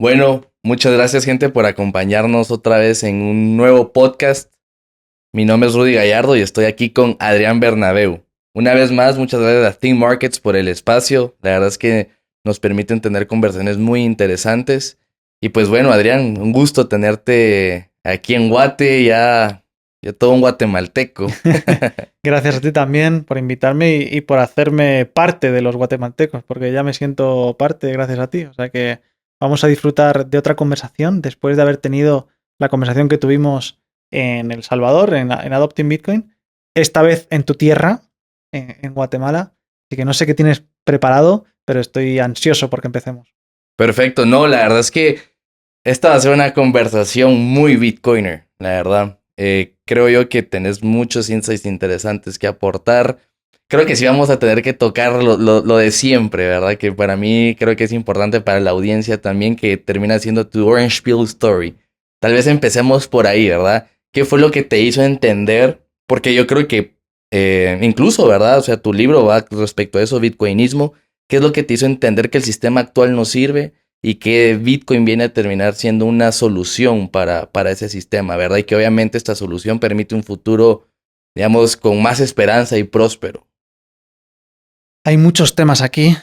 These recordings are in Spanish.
Bueno, muchas gracias, gente, por acompañarnos otra vez en un nuevo podcast. Mi nombre es Rudy Gallardo y estoy aquí con Adrián Bernabeu. Una vez más, muchas gracias a Think Markets por el espacio. La verdad es que nos permiten tener conversaciones muy interesantes. Y pues bueno, Adrián, un gusto tenerte aquí en Guate, ya todo un guatemalteco. Gracias a ti también por invitarme y por hacerme parte de los guatemaltecos, porque ya me siento parte gracias a ti. O sea que vamos a disfrutar de otra conversación después de haber tenido la conversación que tuvimos en El Salvador, en Adopting Bitcoin, esta vez en tu tierra, en Guatemala. Así que no sé qué tienes preparado, pero estoy ansioso porque empecemos. Perfecto, no, la verdad es que esta va a ser una conversación muy Bitcoiner, la verdad. Creo yo que tenés muchos insights interesantes que aportar. Creo que sí vamos a tener que tocar lo de siempre, ¿verdad? Que para mí creo que es importante para la audiencia también que termina siendo tu Orange Peel Story. Tal vez empecemos por ahí, ¿verdad? ¿Qué fue lo que te hizo entender? Porque yo creo que incluso, ¿verdad? O sea, tu libro va respecto a eso, Bitcoinismo. ¿Qué es lo que te hizo entender que el sistema actual no sirve? Y que Bitcoin viene a terminar siendo una solución para ese sistema, ¿verdad? Y que obviamente esta solución permite un futuro, digamos, con más esperanza y próspero. Hay muchos temas aquí,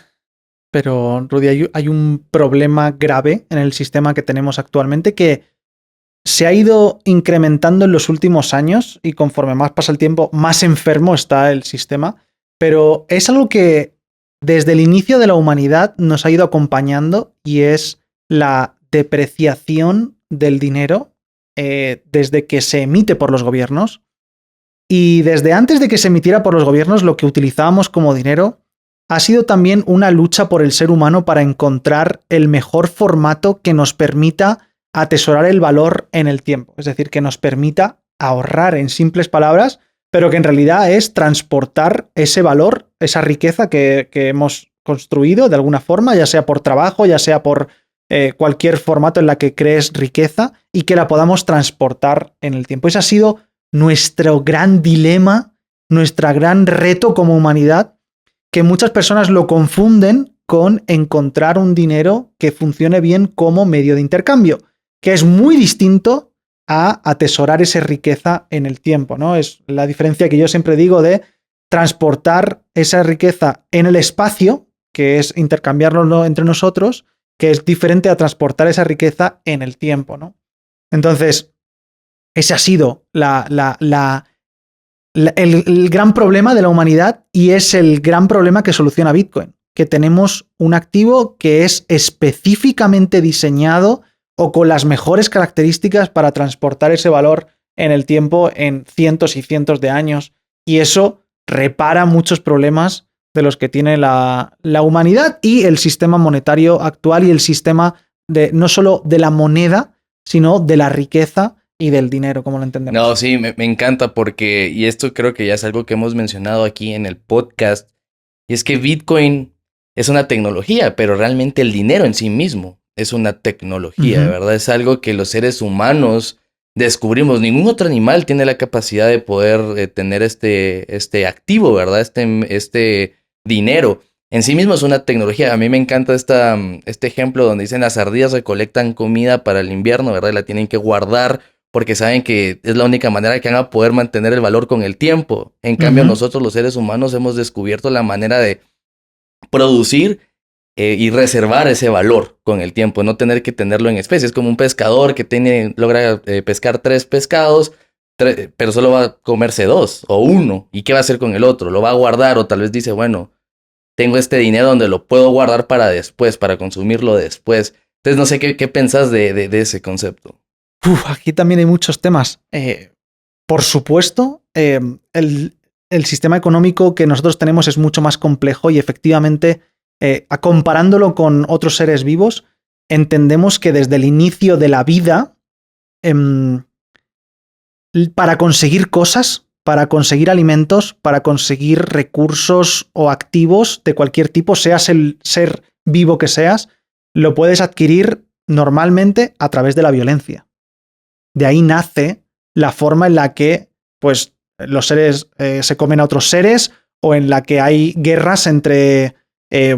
pero Rudy, hay un problema grave en el sistema que tenemos actualmente que se ha ido incrementando en los últimos años y conforme más pasa el tiempo, más enfermo está el sistema, pero es algo que desde el inicio de la humanidad nos ha ido acompañando y es la depreciación del dinero desde que se emite por los gobiernos. Y desde antes de que se emitiera por los gobiernos, lo que utilizábamos como dinero ha sido también una lucha por el ser humano para encontrar el mejor formato que nos permita atesorar el valor en el tiempo. Es decir, que nos permita ahorrar, en simples palabras, pero que en realidad es transportar ese valor, esa riqueza que hemos construido de alguna forma, ya sea por trabajo, ya sea por cualquier formato en la que crees riqueza y que la podamos transportar en el tiempo. Ese ha sido nuestro gran dilema, nuestro gran reto como humanidad, que muchas personas lo confunden con encontrar un dinero que funcione bien como medio de intercambio, que es muy distinto a atesorar esa riqueza en el tiempo, ¿no? Es la diferencia que yo siempre digo de transportar esa riqueza en el espacio, que es intercambiarlo entre nosotros, que es diferente a transportar esa riqueza en el tiempo, ¿no? Entonces, ese ha sido el gran problema de la humanidad y es el gran problema que soluciona Bitcoin, que tenemos un activo que es específicamente diseñado o con las mejores características para transportar ese valor en el tiempo en cientos y cientos de años, y eso repara muchos problemas de los que tiene la humanidad y el sistema monetario actual y el sistema de no solo de la moneda, sino de la riqueza y del dinero, como lo entendemos. No, sí, me encanta porque, y esto creo que ya es algo que hemos mencionado aquí en el podcast, y es que Bitcoin es una tecnología, pero realmente el dinero en sí mismo es una tecnología, ¿verdad? Es algo que los seres humanos descubrimos. Ningún otro animal tiene la capacidad de poder tener este activo, ¿verdad? Este dinero. En sí mismo es una tecnología. A mí me encanta este ejemplo donde dicen las ardillas recolectan comida para el invierno, ¿verdad? Y la tienen que guardar porque saben que es la única manera que van a poder mantener el valor con el tiempo. En cambio, nosotros los seres humanos hemos descubierto la manera de producir y reservar ese valor con el tiempo, no tener que tenerlo en especie. Es como un pescador que logra pescar 3 pescados, pero solo va a comerse 2 o 1. ¿Y qué va a hacer con el otro? ¿Lo va a guardar o tal vez dice, bueno, tengo este dinero donde lo puedo guardar para después, para consumirlo después? Entonces no sé qué pensás de ese concepto. Aquí también hay muchos temas. Por supuesto, el sistema económico que nosotros tenemos es mucho más complejo y efectivamente, comparándolo con otros seres vivos, entendemos que desde el inicio de la vida, para conseguir cosas, para conseguir alimentos, para conseguir recursos o activos de cualquier tipo, seas el ser vivo que seas, lo puedes adquirir normalmente a través de la violencia. De ahí nace la forma en la que pues, los seres se comen a otros seres o en la que hay guerras entre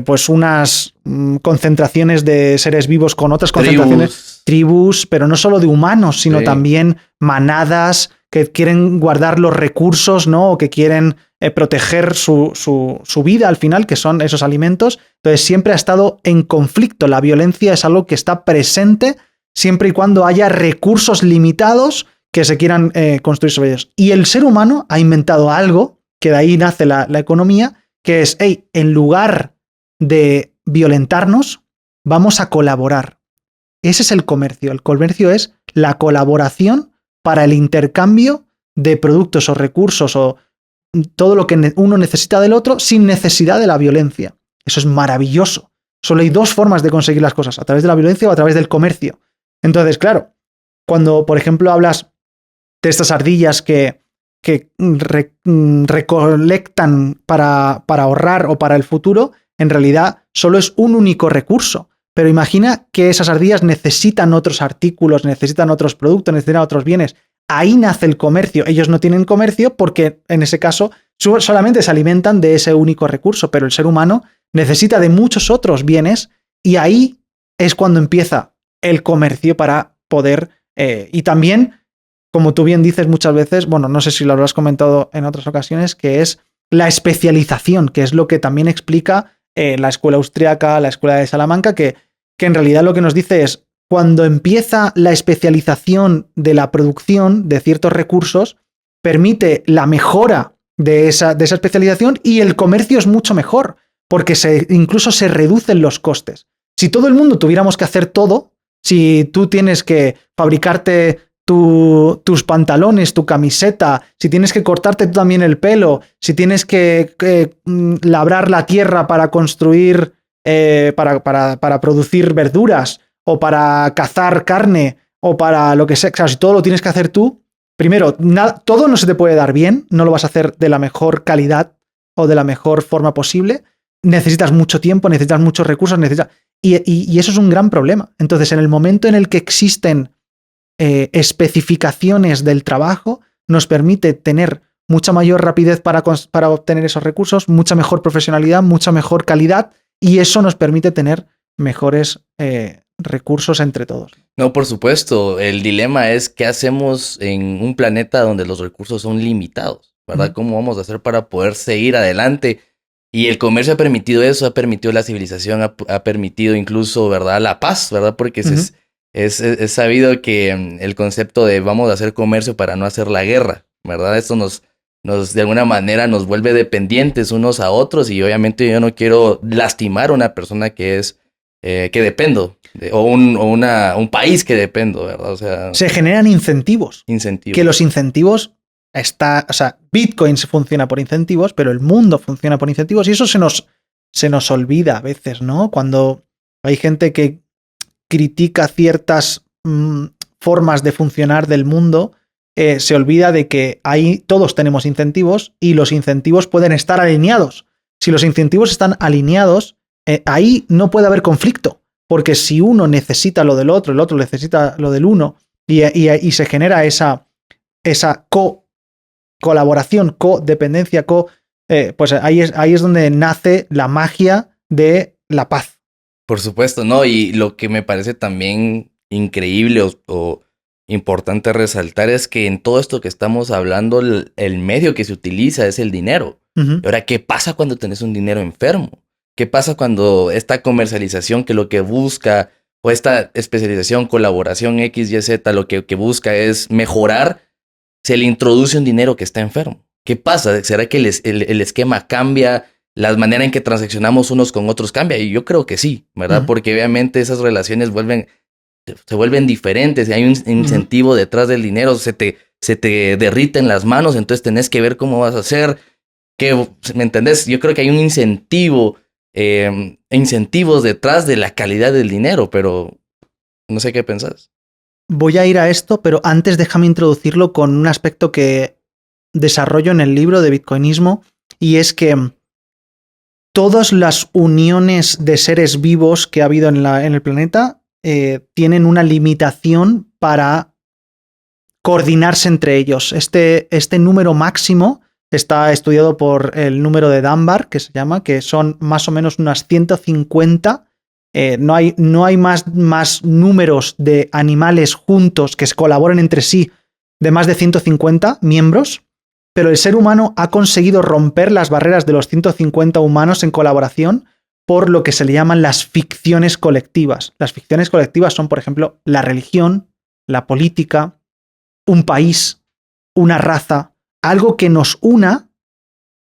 pues unas concentraciones de seres vivos con otras concentraciones, tribus, pero no solo de humanos, sino también manadas que quieren guardar los recursos, ¿no? O que quieren proteger su vida al final, que son esos alimentos. Entonces siempre ha estado en conflicto. La violencia es algo que está presente siempre y cuando haya recursos limitados que se quieran construir sobre ellos. Y el ser humano ha inventado algo, que de ahí nace la economía, que es, hey, en lugar de violentarnos, vamos a colaborar. Ese es el comercio. El comercio es la colaboración para el intercambio de productos o recursos o todo lo que uno necesita del otro sin necesidad de la violencia. Eso es maravilloso. Solo hay dos formas de conseguir las cosas, a través de la violencia o a través del comercio. Entonces, claro, cuando, por ejemplo, hablas de estas ardillas que recolectan para ahorrar o para el futuro, en realidad solo es un único recurso. Pero imagina que esas ardillas necesitan otros artículos, necesitan otros productos, necesitan otros bienes. Ahí nace el comercio. Ellos no tienen comercio porque en ese caso solamente se alimentan de ese único recurso, pero el ser humano necesita de muchos otros bienes y ahí es cuando empieza el comercio para poder... y también, como tú bien dices muchas veces, bueno, no sé si lo habrás comentado en otras ocasiones, que es la especialización, que es lo que también explica la escuela austriaca, la escuela de Salamanca, que en realidad lo que nos dice es cuando empieza la especialización de la producción de ciertos recursos, permite la mejora de esa especialización y el comercio es mucho mejor, porque incluso se reducen los costes. Si todo el mundo tuviéramos que hacer todo, si tú tienes que fabricarte tus pantalones, tu camiseta, si tienes que cortarte tú también el pelo, si tienes que labrar la tierra para construir, para producir verduras o para cazar carne o para lo que sea, claro, si todo lo tienes que hacer tú, primero, todo no se te puede dar bien, no lo vas a hacer de la mejor calidad o de la mejor forma posible, necesitas mucho tiempo, necesitas muchos recursos, y eso es un gran problema. Entonces, en el momento en el que existen especificaciones del trabajo, nos permite tener mucha mayor rapidez para obtener esos recursos, mucha mejor profesionalidad, mucha mejor calidad, y eso nos permite tener mejores recursos entre todos. No, por supuesto. El dilema es qué hacemos en un planeta donde los recursos son limitados, ¿verdad? ¿Cómo vamos a hacer para poder seguir adelante? Y el comercio ha permitido eso, ha permitido la civilización, ha permitido incluso, ¿verdad? La paz, ¿verdad? Porque es sabido que el concepto de vamos a hacer comercio para no hacer la guerra, ¿verdad? Esto nos de alguna manera nos vuelve dependientes unos a otros y obviamente yo no quiero lastimar a una persona que es que dependo o un país que dependo, ¿verdad? O sea, se generan incentivos. Que los incentivos o sea, Bitcoin funciona por incentivos, pero el mundo funciona por incentivos y eso se nos olvida a veces, ¿no? Cuando hay gente que critica ciertas formas de funcionar del mundo, se olvida de que ahí todos tenemos incentivos y los incentivos pueden estar alineados. Si los incentivos están alineados, ahí no puede haber conflicto, porque si uno necesita lo del otro, el otro necesita lo del uno, y se genera esa colaboración, codependencia, pues ahí es donde nace la magia de la paz. Por supuesto, ¿no? Y lo que me parece también increíble o importante resaltar es que en todo esto que estamos hablando, el medio que se utiliza es el dinero. Uh-huh. Ahora, ¿qué pasa cuando tenés un dinero enfermo? ¿Qué pasa cuando esta comercialización que lo que busca, o esta especialización, colaboración X, Y, Z, lo que busca es mejorar, se le introduce un dinero que está enfermo? ¿Qué pasa? ¿Será que el esquema cambia? ¿La manera en que transaccionamos unos con otros cambia? Y yo creo que sí, ¿verdad? Uh-huh. Porque obviamente esas relaciones se vuelven diferentes. Y hay un incentivo detrás del dinero. Se te derriten las manos, entonces tenés que ver cómo vas a hacer. ¿Me entendés? Yo creo que hay un incentivos detrás de la calidad del dinero, pero no sé qué pensás. Voy a ir a esto, pero antes déjame introducirlo con un aspecto que desarrollo en el libro de Bitcoinismo, y es que todas las uniones de seres vivos que ha habido en el planeta tienen una limitación para coordinarse entre ellos. Este número máximo está estudiado por el número de Dunbar, que se llama, que son más o menos unas 150. No hay más números de animales juntos que se colaboren entre sí de más de 150 miembros, pero el ser humano ha conseguido romper las barreras de los 150 humanos en colaboración por lo que se le llaman las ficciones colectivas. Las ficciones colectivas son, por ejemplo, la religión, la política, un país, una raza, algo que nos una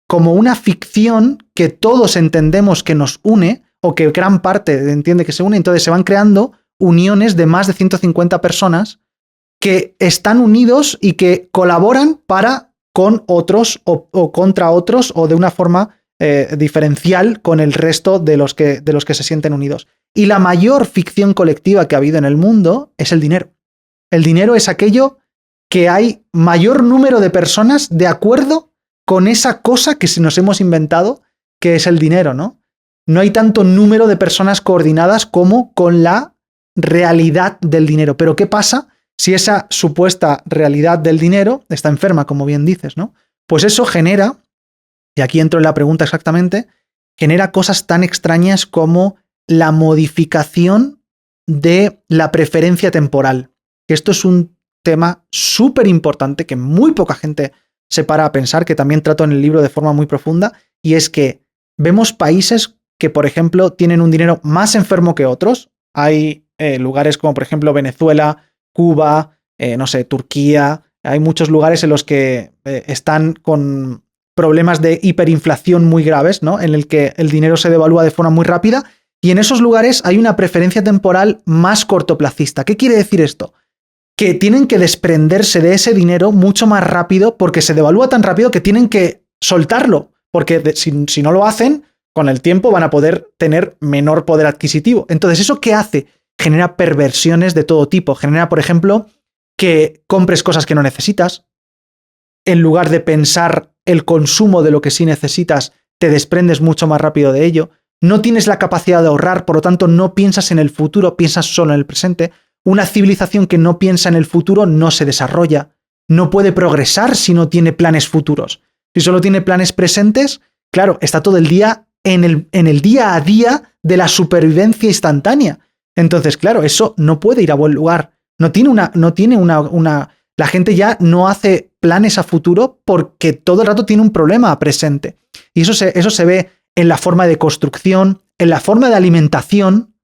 como una ficción que todos entendemos que nos une o que gran parte entiende que se une, entonces se van creando uniones de más de 150 personas que están unidos y que colaboran para con otros o contra otros o de una forma diferencial con el resto de los que se sienten unidos. Y la mayor ficción colectiva que ha habido en el mundo es el dinero. El dinero es aquello que hay mayor número de personas de acuerdo con esa cosa que nos hemos inventado, que es el dinero, ¿no? No hay tanto número de personas coordinadas como con la realidad del dinero. Pero ¿qué pasa si esa supuesta realidad del dinero está enferma, como bien dices, ¿no? Pues eso genera, y aquí entro en la pregunta exactamente, genera cosas tan extrañas como la modificación de la preferencia temporal. Que esto es un tema súper importante que muy poca gente se para a pensar, que también trato en el libro de forma muy profunda, y es que vemos países que, por ejemplo, tienen un dinero más enfermo que otros. Hay lugares como, por ejemplo, Venezuela, Cuba, no sé, Turquía. Hay muchos lugares en los que están con problemas de hiperinflación muy graves, ¿no? En el que el dinero se devalúa de forma muy rápida, y en esos lugares hay una preferencia temporal más cortoplacista. ¿Qué quiere decir esto? Que tienen que desprenderse de ese dinero mucho más rápido porque se devalúa tan rápido que tienen que soltarlo, porque si no lo hacen, con el tiempo van a poder tener menor poder adquisitivo. Entonces, ¿eso qué hace? Genera perversiones de todo tipo. Genera, por ejemplo, que compres cosas que no necesitas. En lugar de pensar el consumo de lo que sí necesitas, te desprendes mucho más rápido de ello. No tienes la capacidad de ahorrar, por lo tanto, no piensas en el futuro, piensas solo en el presente. Una civilización que no piensa en el futuro no se desarrolla. No puede progresar si no tiene planes futuros. Si solo tiene planes presentes, claro, está todo el día en el día a día de la supervivencia instantánea. Entonces, claro, eso no puede ir a buen lugar. La gente ya no hace planes a futuro porque todo el rato tiene un problema presente. Y eso se ve en la forma de construcción, en la forma de alimentación,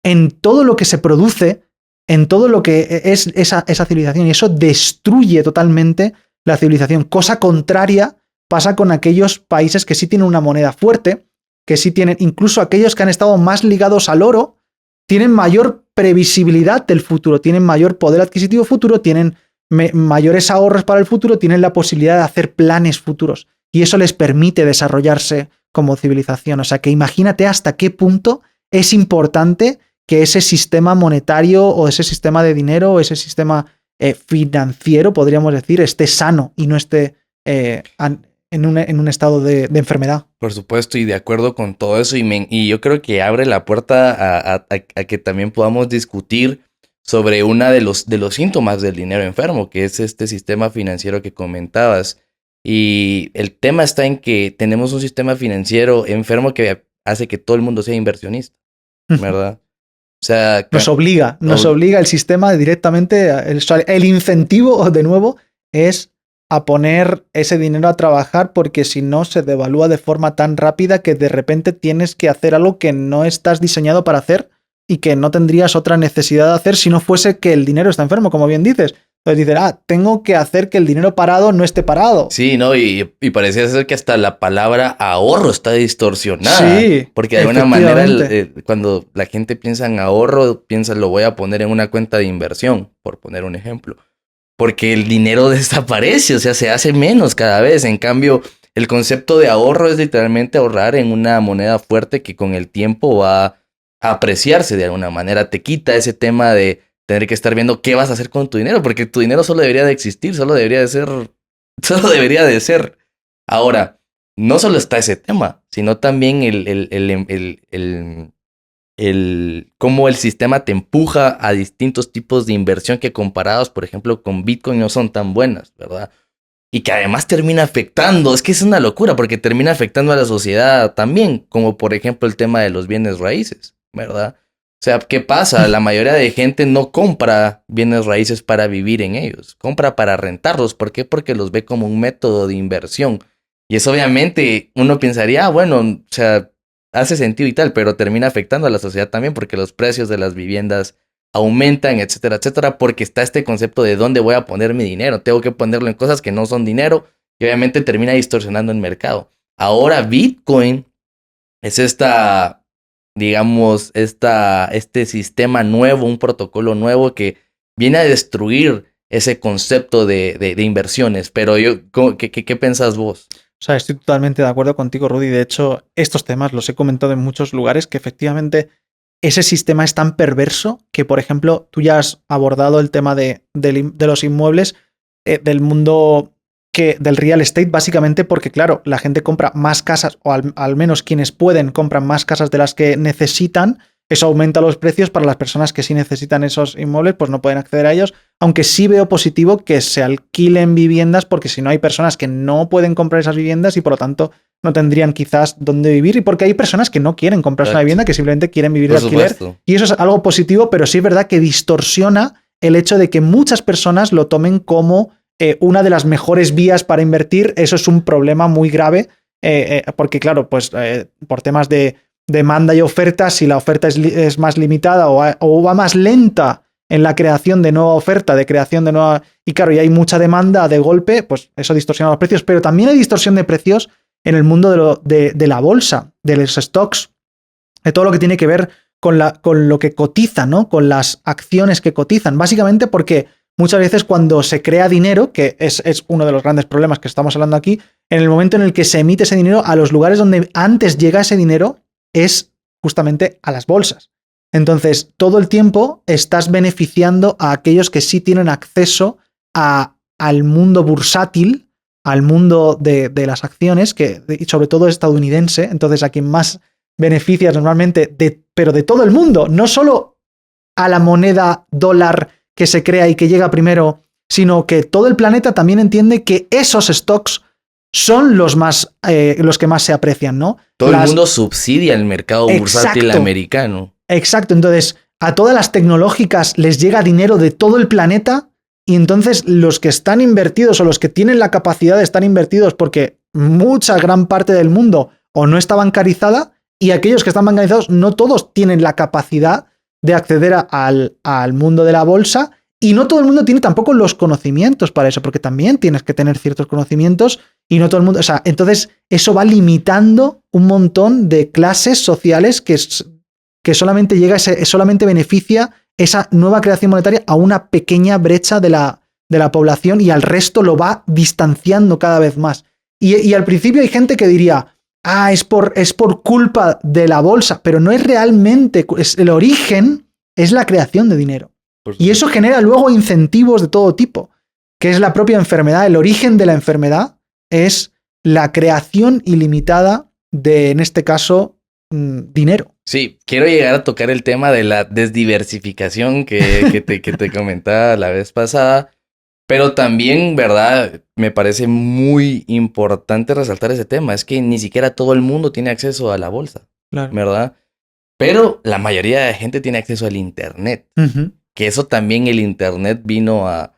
en todo lo que se produce, en todo lo que es esa civilización. Y eso destruye totalmente la civilización. Cosa contraria pasa con aquellos países que sí tienen una moneda fuerte, que sí tienen, incluso aquellos que han estado más ligados al oro, tienen mayor previsibilidad del futuro, tienen mayor poder adquisitivo futuro, tienen mayores ahorros para el futuro, tienen la posibilidad de hacer planes futuros. Y eso les permite desarrollarse como civilización. O sea que imagínate hasta qué punto es importante que ese sistema monetario o ese sistema de dinero o ese sistema financiero, podríamos decir, esté sano y no esté en un estado de enfermedad. Por supuesto, y de acuerdo con todo eso, y yo creo que abre la puerta a que también podamos discutir sobre uno de los síntomas del dinero enfermo, que es este sistema financiero que comentabas. Y el tema está en que tenemos un sistema financiero enfermo que hace que todo el mundo sea inversionista, ¿verdad? O sea, nos obliga el sistema directamente, el incentivo, de nuevo, es a poner ese dinero a trabajar, porque si no se devalúa de forma tan rápida que de repente tienes que hacer algo que no estás diseñado para hacer y que no tendrías otra necesidad de hacer si no fuese que el dinero está enfermo, como bien dices. Entonces dices, tengo que hacer que el dinero parado no esté parado. Sí, ¿no? Y parecía ser que hasta la palabra ahorro está distorsionada. Sí, porque de alguna manera cuando la gente piensa en ahorro, piensa lo voy a poner en una cuenta de inversión, por poner un ejemplo. Porque el dinero desaparece, o sea, se hace menos cada vez. En cambio, el concepto de ahorro es literalmente ahorrar en una moneda fuerte que con el tiempo va a apreciarse de alguna manera. Te quita ese tema de tener que estar viendo qué vas a hacer con tu dinero, porque tu dinero solo debería de existir, solo debería de ser. Ahora, no solo está ese tema, sino también cómo el sistema te empuja a distintos tipos de inversión que comparados, por ejemplo, con Bitcoin no son tan buenas, ¿verdad? y que además termina afectando, es que es una locura porque termina afectando a la sociedad también, como por ejemplo el tema de los bienes raíces, ¿verdad? O sea, ¿qué pasa? La mayoría de gente no compra bienes raíces para vivir en ellos, compra para rentarlos. ¿Por qué? Porque los ve como un método de inversión. Y eso obviamente uno pensaría, bueno, o sea, hace sentido y tal, pero termina afectando a la sociedad también porque los precios de las viviendas aumentan, etcétera, etcétera, porque está este concepto de dónde voy a poner mi dinero. Tengo que ponerlo en cosas que no son dinero y obviamente termina distorsionando el mercado. Ahora Bitcoin es digamos, este sistema nuevo, un protocolo nuevo que viene a destruir ese concepto de inversiones. Pero ¿qué pensás vos? O sea, estoy totalmente de acuerdo contigo, Rudy. De hecho, estos temas los he comentado en muchos lugares, que efectivamente ese sistema es tan perverso que, por ejemplo, tú ya has abordado el tema de los inmuebles, del mundo del real estate, básicamente porque, claro, la gente compra más casas, o al menos quienes pueden compran más casas de las que necesitan. Eso aumenta los precios para las personas que sí necesitan esos inmuebles, pues no pueden acceder a ellos. Aunque sí veo positivo que se alquilen viviendas, porque si no hay personas que no pueden comprar esas viviendas y por lo tanto no tendrían quizás dónde vivir, y porque hay personas que no quieren comprarse una vivienda, que simplemente quieren vivir de alquiler. Supuesto. Y eso es algo positivo, pero sí es verdad que distorsiona el hecho de que muchas personas lo tomen como una de las mejores vías para invertir. Eso es un problema muy grave, porque claro, pues por temas de demanda y oferta, si la oferta es más limitada o va más lenta en la creación de nueva oferta, de creación de nueva... Y claro, y hay mucha demanda de golpe, pues eso distorsiona los precios, pero también hay distorsión de precios en el mundo de la bolsa, de los stocks, de todo lo que tiene que ver con lo que cotiza, ¿no? Con las acciones que cotizan. Básicamente porque muchas veces cuando se crea dinero, que es uno de los grandes problemas que estamos hablando aquí, en el momento en el que se emite ese dinero, a los lugares donde antes llega ese dinero es justamente a las bolsas. Entonces, todo el tiempo estás beneficiando a aquellos que sí tienen acceso al mundo bursátil, al mundo de las acciones, y sobre todo estadounidense. Entonces, a quien más beneficias normalmente, pero de todo el mundo, no solo a la moneda dólar que se crea y que llega primero, sino que todo el planeta también entiende que esos stocks son los que más se aprecian, ¿no? Todo el mundo subsidia el mercado bursátil americano. Exacto, entonces a todas las tecnológicas les llega dinero de todo el planeta y entonces los que están invertidos o los que tienen la capacidad de estar invertidos, porque gran parte del mundo o no está bancarizada, y aquellos que están bancarizados no todos tienen la capacidad de acceder al mundo de la bolsa, y no todo el mundo tiene tampoco los conocimientos para eso, porque también tienes que tener ciertos conocimientos y no todo el mundo, o sea, entonces eso va limitando un montón de clases sociales que solamente beneficia esa nueva creación monetaria a una pequeña brecha de la población, y al resto lo va distanciando cada vez más. Y al principio hay gente que diría, es por culpa de la bolsa, pero no es realmente, el origen es la creación de dinero. Y eso genera luego incentivos de todo tipo, que es la propia enfermedad. El origen de la enfermedad es la creación ilimitada de, en este caso, dinero. Sí, quiero llegar a tocar el tema de la desdiversificación que te comentaba la vez pasada, pero también, ¿verdad? Me parece muy importante resaltar ese tema. Es que ni siquiera todo el mundo tiene acceso a la bolsa, claro, ¿verdad? Pero la mayoría de gente tiene acceso al Internet. Que eso también, el Internet vino a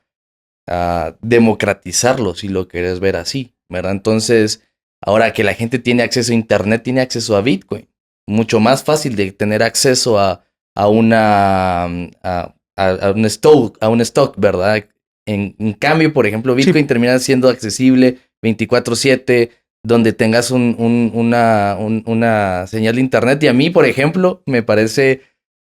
democratizarlo, si lo querés ver así, ¿verdad? Entonces, ahora que la gente tiene acceso a Internet, tiene acceso a Bitcoin. Mucho más fácil de tener acceso a un stock, ¿verdad? En cambio, por ejemplo, Bitcoin termina siendo accesible 24/7, donde tengas una señal de Internet. Y a mí, por ejemplo, me parece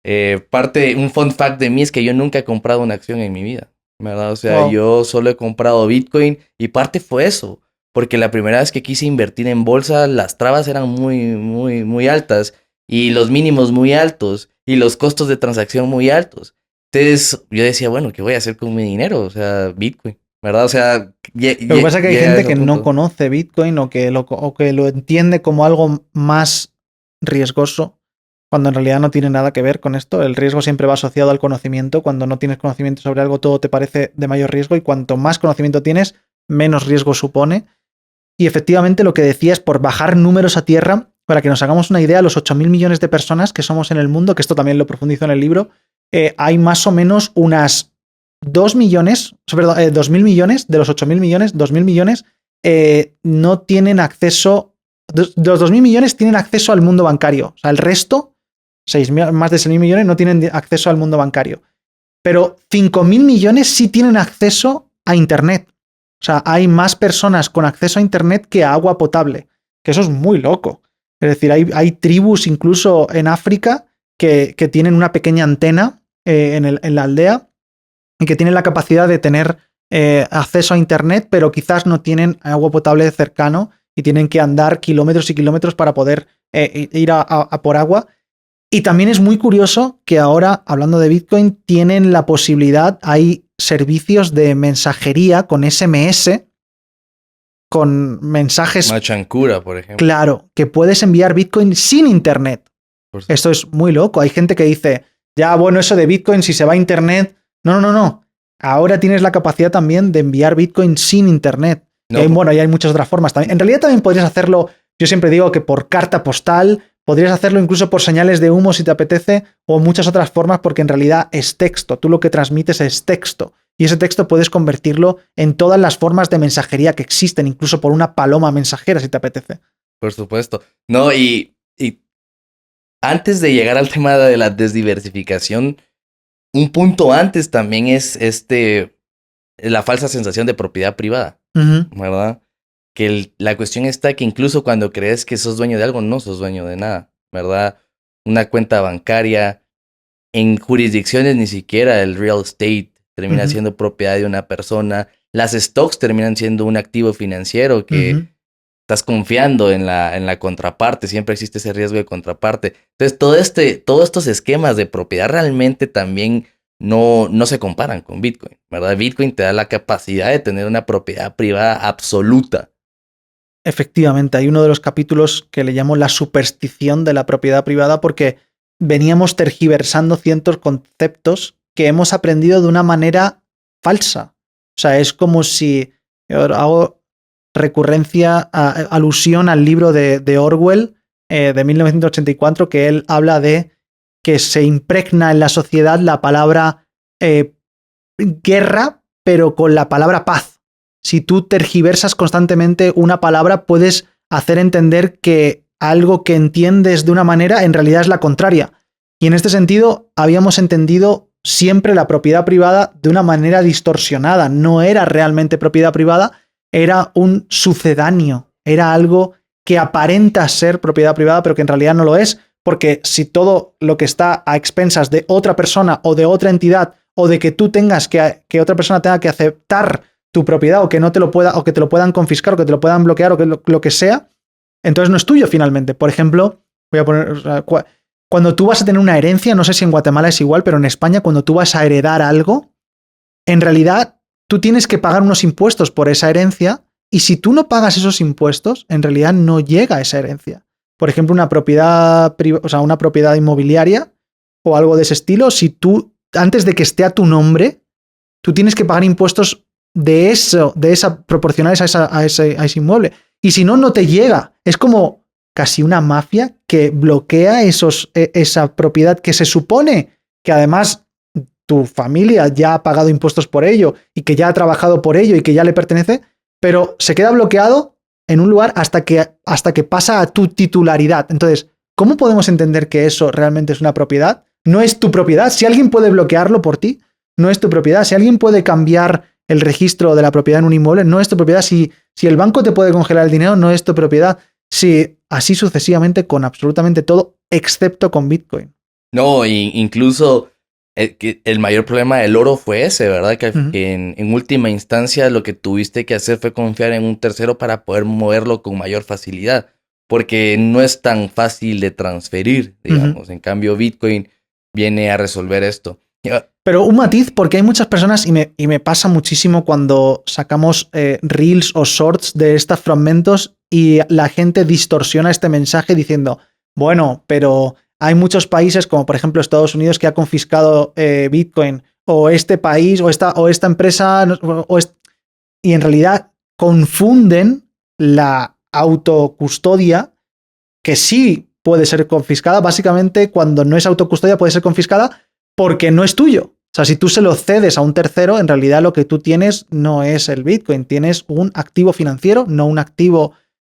un fun fact de mí es que yo nunca he comprado una acción en mi vida, ¿verdad? O sea, yo solo he comprado Bitcoin, y parte fue eso. Porque la primera vez que quise invertir en bolsa, las trabas eran muy, muy, muy altas, y los mínimos muy altos, y los costos de transacción muy altos. Entonces yo decía, bueno, ¿qué voy a hacer con mi dinero? O sea, Bitcoin, ¿verdad? O sea... Lo que pasa es que hay gente que no conoce Bitcoin o que lo entiende como algo más riesgoso, cuando en realidad no tiene nada que ver con esto. El riesgo siempre va asociado al conocimiento. Cuando no tienes conocimiento sobre algo, todo te parece de mayor riesgo, y cuanto más conocimiento tienes, menos riesgo supone. Y efectivamente lo que decía es por bajar números a tierra, para que nos hagamos una idea, los 8.000 millones de personas que somos en el mundo, que esto también lo profundizo en el libro, hay más o menos unas 2 millones, perdón, 2.000 millones, de los 8.000 millones, 2.000 millones no tienen acceso, de los 2.000 millones tienen acceso al mundo bancario. O sea, el resto, más de 6.000 millones, no tienen acceso al mundo bancario. Pero 5.000 millones sí tienen acceso a Internet. O sea, hay más personas con acceso a Internet que a agua potable, que eso es muy loco. Es decir, hay tribus incluso en África que tienen una pequeña antena en la aldea y que tienen la capacidad de tener acceso a Internet, pero quizás no tienen agua potable cercano y tienen que andar kilómetros y kilómetros para poder ir a por agua. Y también es muy curioso que ahora, hablando de Bitcoin, tienen la posibilidad, hay servicios de mensajería con SMS, con mensajes... Machancura, por ejemplo. Claro, que puedes enviar Bitcoin sin Internet. Esto es muy loco. Hay gente que dice, ya, bueno, eso de Bitcoin, si se va a Internet... No. Ahora tienes la capacidad también de enviar Bitcoin sin Internet. No. Y hay muchas otras formas también. En realidad también podrías hacerlo, yo siempre digo que por carta postal, podrías hacerlo incluso por señales de humo si te apetece, o muchas otras formas, porque en realidad es texto. Tú lo que transmites es texto. Y ese texto puedes convertirlo en todas las formas de mensajería que existen, incluso por una paloma mensajera si te apetece. Por supuesto. No, y antes de llegar al tema de la desdiversificación, un punto antes también es la falsa sensación de propiedad privada, ¿verdad? Que la cuestión está que incluso cuando crees que sos dueño de algo, no sos dueño de nada, ¿verdad? Una cuenta bancaria, en jurisdicciones ni siquiera el real estate termina siendo propiedad de una persona. Las stocks terminan siendo un activo financiero que estás confiando en la contraparte. Siempre existe ese riesgo de contraparte. Entonces, todos estos esquemas de propiedad realmente también no se comparan con Bitcoin, ¿verdad? Bitcoin te da la capacidad de tener una propiedad privada absoluta. Efectivamente, hay uno de los capítulos que le llamo la superstición de la propiedad privada porque veníamos tergiversando ciertos conceptos que hemos aprendido de una manera falsa. O sea, es como si hago recurrencia, alusión al libro de Orwell de 1984, que él habla de que se impregna en la sociedad la palabra guerra, pero con la palabra paz. Si tú tergiversas constantemente una palabra, puedes hacer entender que algo que entiendes de una manera en realidad es la contraria. Y en este sentido, habíamos entendido siempre la propiedad privada de una manera distorsionada. No era realmente propiedad privada, era un sucedáneo. Era algo que aparenta ser propiedad privada, pero que en realidad no lo es, porque si todo lo que está a expensas de otra persona o de otra entidad, o de que tú tengas que otra persona tenga que aceptar tu propiedad, o que no te lo pueda, o que te lo puedan confiscar, o que te lo puedan bloquear, o que lo que sea, entonces no es tuyo finalmente. Por ejemplo, voy a poner, o sea, cuando tú vas a tener una herencia, no sé si en Guatemala es igual, pero en España, cuando tú vas a heredar algo, en realidad tú tienes que pagar unos impuestos por esa herencia, y si tú no pagas esos impuestos, en realidad no llega esa herencia. Por ejemplo, una propiedad inmobiliaria o algo de ese estilo, si tú, antes de que esté a tu nombre, tú tienes que pagar impuestos de esa proporcionales a ese inmueble. Y si no, no te llega. Es como casi una mafia que bloquea esa propiedad que se supone que además tu familia ya ha pagado impuestos por ello y que ya ha trabajado por ello y que ya le pertenece, pero se queda bloqueado en un lugar hasta que pasa a tu titularidad. Entonces, ¿cómo podemos entender que eso realmente es una propiedad? No es tu propiedad. Si alguien puede bloquearlo por ti, no es tu propiedad. Si alguien puede cambiar el registro de la propiedad en un inmueble, no es tu propiedad. Si el banco te puede congelar el dinero, no es tu propiedad. Si así sucesivamente con absolutamente todo, excepto con Bitcoin. No, incluso el mayor problema del oro fue ese, ¿verdad? Que en última instancia lo que tuviste que hacer fue confiar en un tercero para poder moverlo con mayor facilidad, porque no es tan fácil de transferir, digamos. En cambio, Bitcoin viene a resolver esto. Pero un matiz, porque hay muchas personas, y me pasa muchísimo cuando sacamos reels o shorts de estos fragmentos y la gente distorsiona este mensaje diciendo, bueno, pero hay muchos países como por ejemplo Estados Unidos que ha confiscado Bitcoin, o este país, o esta empresa, y en realidad confunden la autocustodia, que sí puede ser confiscada. Básicamente, cuando no es autocustodia, puede ser confiscada porque no es tuyo. O sea, si tú se lo cedes a un tercero, en realidad lo que tú tienes no es el Bitcoin, tienes un activo financiero, no un activo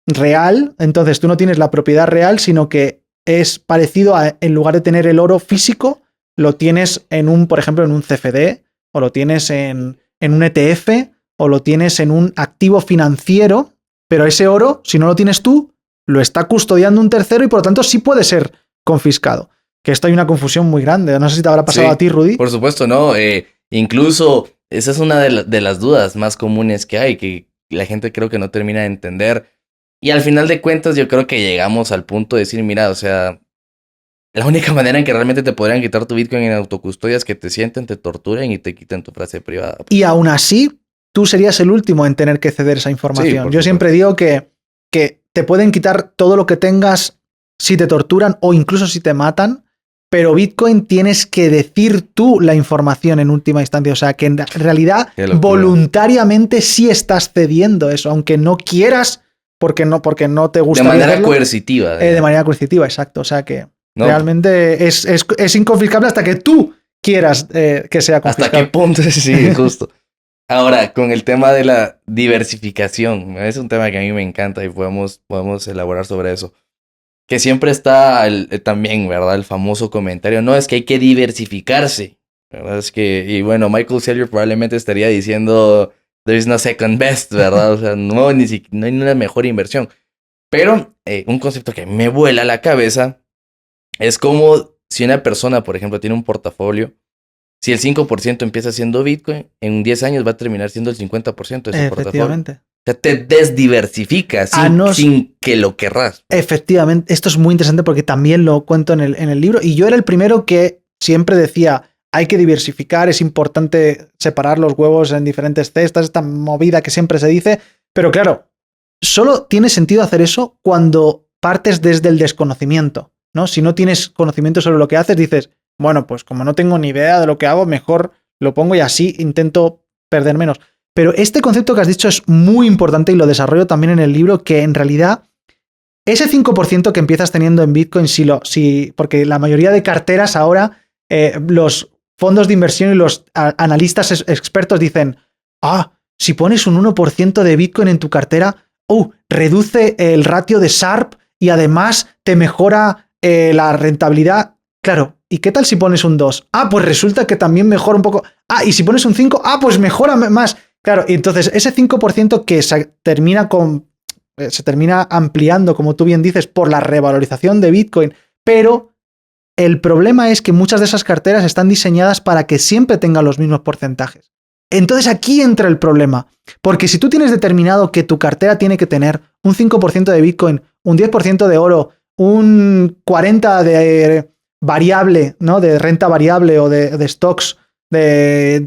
real. Entonces tú no tienes la propiedad real, sino que es parecido a, en lugar de tener el oro físico, lo tienes en un, por ejemplo, en un CFD, o lo tienes en un ETF, o lo tienes en un activo financiero, pero ese oro, si no lo tienes tú, lo está custodiando un tercero y por lo tanto sí puede ser confiscado. Que esto hay una confusión muy grande. No sé si te habrá pasado a ti, Rudy. Por supuesto, no. Incluso esa es una de las dudas más comunes que hay, que la gente creo que no termina de entender. Y al final de cuentas yo creo que llegamos al punto de decir, mira, o sea, la única manera en que realmente te podrían quitar tu Bitcoin en autocustodia es que te sienten, te torturen y te quiten tu frase privada. Y aún así, tú serías el último en tener que ceder esa información. Yo siempre digo que te pueden quitar todo lo que tengas si te torturan o incluso si te matan, pero Bitcoin tienes que decir tú la información en última instancia. O sea, que en realidad voluntariamente sí estás cediendo eso, aunque no quieras, porque no te gusta. De manera coercitiva. De manera coercitiva, exacto. O sea que realmente es inconfiscable hasta que tú quieras que sea confiscable. ¿Hasta qué punto? Sí, justo. Ahora, con el tema de la diversificación, es un tema que a mí me encanta y podemos elaborar sobre eso. Que siempre está también, ¿verdad? El famoso comentario, no, es que hay que diversificarse, ¿verdad? Es que, y bueno, Michael Saylor probablemente estaría diciendo, there is no second best, ¿verdad? O sea, no hay una mejor inversión. Pero un concepto que me vuela la cabeza es como si una persona, por ejemplo, tiene un portafolio, si el 5% empieza siendo Bitcoin, en 10 años va a terminar siendo el 50% de su portafolio. O sea, te desdiversificas sin que lo querrás. Efectivamente, esto es muy interesante porque también lo cuento en el libro. Y yo era el primero que siempre decía, hay que diversificar, es importante separar los huevos en diferentes cestas, esta movida que siempre se dice. Pero claro, solo tiene sentido hacer eso cuando partes desde el desconocimiento, ¿no? Si no tienes conocimiento sobre lo que haces, dices, bueno, pues como no tengo ni idea de lo que hago, mejor lo pongo y así intento perder menos. Pero este concepto que has dicho es muy importante y lo desarrollo también en el libro, que en realidad ese 5% que empiezas teniendo en Bitcoin, porque la mayoría de carteras ahora, los fondos de inversión y los analistas expertos dicen, si pones un 1% de Bitcoin en tu cartera, reduce el ratio de Sharpe y además te mejora la rentabilidad. Claro, ¿y qué tal si pones un 2? Pues resulta que también mejora un poco. Y si pones un 5, pues mejora más. Claro, y entonces ese 5% que se termina ampliando, como tú bien dices, por la revalorización de Bitcoin, pero el problema es que muchas de esas carteras están diseñadas para que siempre tengan los mismos porcentajes. Entonces aquí entra el problema, porque si tú tienes determinado que tu cartera tiene que tener un 5% de Bitcoin, un 10% de oro, un 40% de variable, ¿no? De renta variable o de stocks,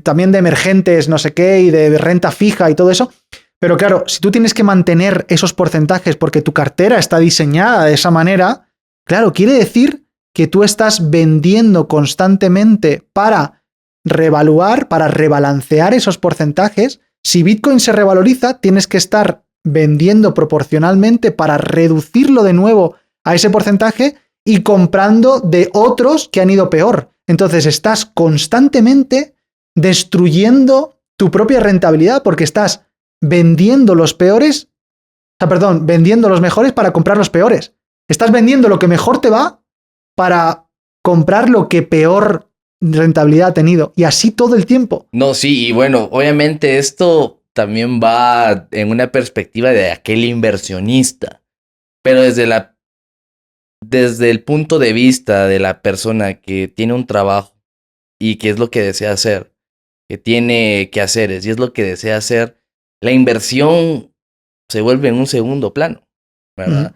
también de emergentes, no sé qué, y de renta fija y todo eso. Pero claro, si tú tienes que mantener esos porcentajes porque tu cartera está diseñada de esa manera, claro, quiere decir que tú estás vendiendo constantemente para revaluar, para rebalancear esos porcentajes. Si Bitcoin se revaloriza, tienes que estar vendiendo proporcionalmente para reducirlo de nuevo a ese porcentaje y comprando de otros que han ido peor. Entonces estás constantemente destruyendo tu propia rentabilidad porque estás vendiendo los mejores para comprar los peores. Estás vendiendo lo que mejor te va para comprar lo que peor rentabilidad ha tenido. Y así todo el tiempo. No, sí, y bueno, obviamente esto también va en una perspectiva de aquel inversionista. Pero desde el punto de vista de la persona que tiene un trabajo y que es lo que desea hacer, que tiene quehaceres y es lo que desea hacer, la inversión se vuelve en un segundo plano, ¿verdad?